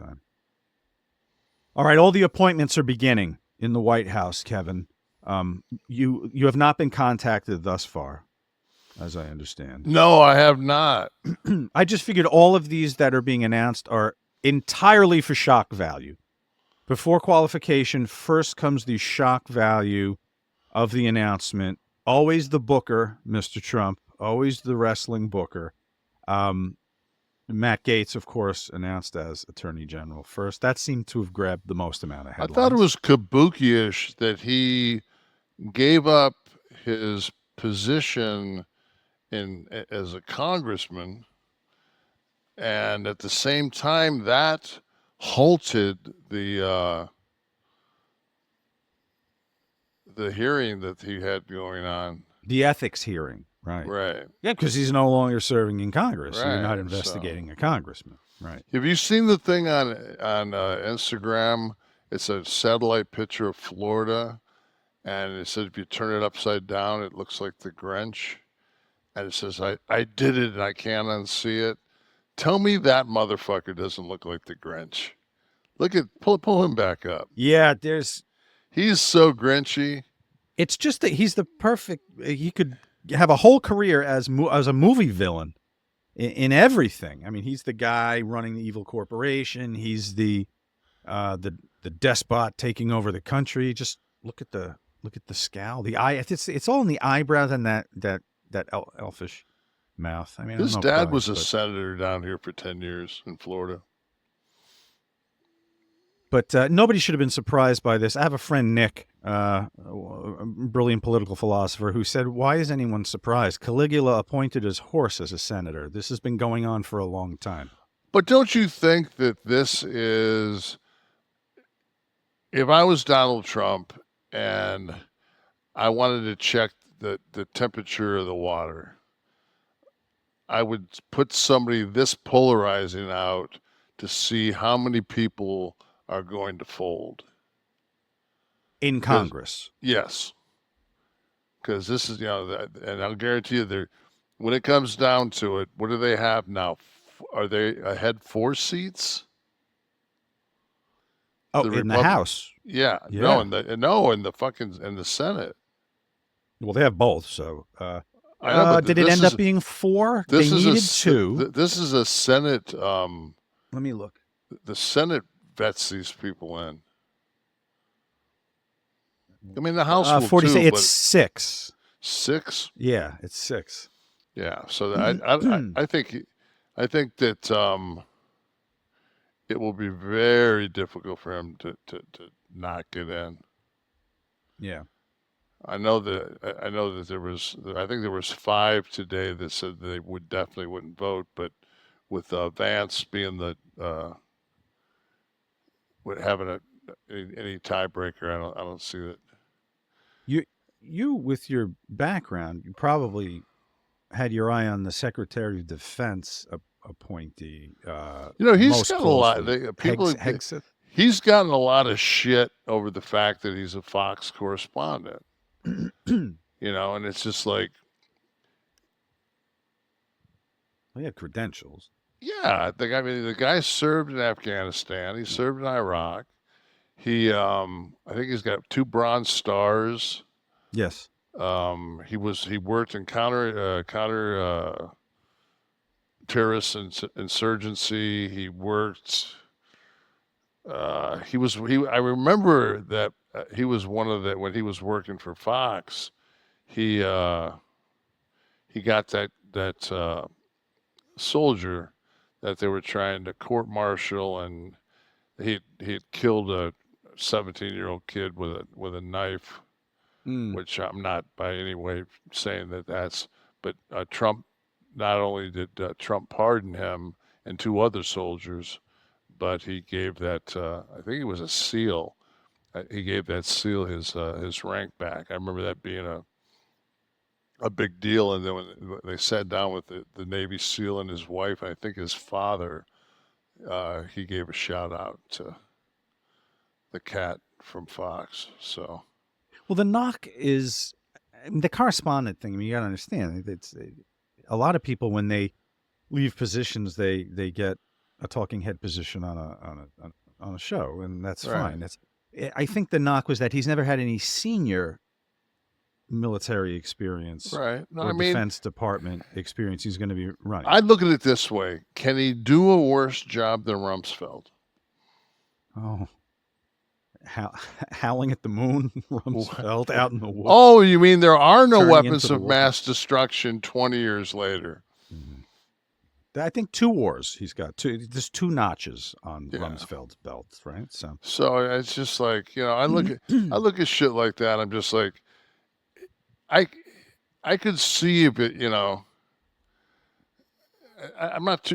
lifetime. All right, all the appointments are beginning in the White House, Kevin. You have not been contacted thus far, as I understand. No, I have not. I just figured all of these that are being announced are entirely for shock value. Before qualification, first comes the shock value of the announcement. Always the booker, Mr. Trump, always the wrestling booker. Matt Gaetz, of course, announced as Attorney General first. That seemed to have grabbed the most amount of I headlines. thought it was kabuki-ish that he gave up his position as a congressman, and at the same time that halted the hearing that he had going on. The ethics hearing, right? Right. Yeah, because he's no longer serving in Congress. Right. So you're not investigating a congressman, right? Have you seen the thing on Instagram? It's a satellite picture of Florida, and it says if you turn it upside down, it looks like the Grinch. And it says, I did it and I can't unsee it. Tell me that motherfucker doesn't look like the Grinch. Pull him back up. Yeah, he's so Grinchy. It's just that he's the perfect, he could have a whole career as a movie villain in everything. I mean, he's the guy running the evil corporation. He's the despot taking over the country. Just look at the scowl, the eye. It's all in the eyebrows and that elfish mouth. I mean, his dad was a senator down here for 10 years in Florida. But nobody should have been surprised by this. I have a friend, Nick, a brilliant political philosopher, who said, why is anyone surprised? Caligula appointed his horse as a senator. This has been going on for a long time. But don't you think that this is, if I was Donald Trump and I wanted to check the temperature of the water, I would put somebody this polarizing out to see how many people are going to fold in Congress. Yes, because this is, and I'll guarantee you, when it comes down to it, what do they have now? Are they ahead 4 seats? Oh, in the House. Yeah. No, in the Senate. Well, they have both. So, did it end up being 4? They needed 2. This is a Senate. Let me look. The Senate vets these people in. I mean, the House will 40. Too, it's 6. 6. Yeah, it's 6. Yeah. So I think that it will be very difficult for him to not get in. Yeah. I know that there was 5 today that said they definitely wouldn't vote, but with Vance being having any tiebreaker, I don't see that. You with your background, you probably had your eye on the Secretary of Defense appointee. He's got a lot. He's gotten a lot of shit over the fact that he's a Fox correspondent. And it's just like, he had credentials. Yeah, the guy served in Afghanistan. He served in Iraq. I think he's got 2 Bronze Stars. Yes. He worked in counter terrorist insurgency. He worked. I remember that he was one of the, when he was working for Fox. He got that soldier that they were trying to court-martial, and he had killed a 17-year-old kid with a knife, which I'm not by any way saying that's. But Trump, not only did Trump pardon him and 2 other soldiers, but he gave that I think it was a SEAL. He gave that SEAL his rank back. I remember that being a big deal. And then when they sat down with the Navy SEAL and his wife, I think his father, he gave a shout out to the cat from Fox. So, well, the knock is the correspondent thing. I mean, you got to understand, it's a lot of people when they leave positions, they get a talking head position on a show, and that's Right. fine. I think the knock was that he's never had any senior military experience Right. No, or I mean, Defense Department experience he's going to be running. I look at it this way: can he do a worse job than Rumsfeld? Oh, howling at the moon, Rumsfeld out in the woods. Oh, you mean there are no Turning weapons into the of war. mass destruction 20 years later? I think 2 wars he's got. There's 2 notches on Yeah. Rumsfeld's belt, right? So it's just like, you know, I look at shit like that. I'm just like, I could see if it, you know, I'm not too.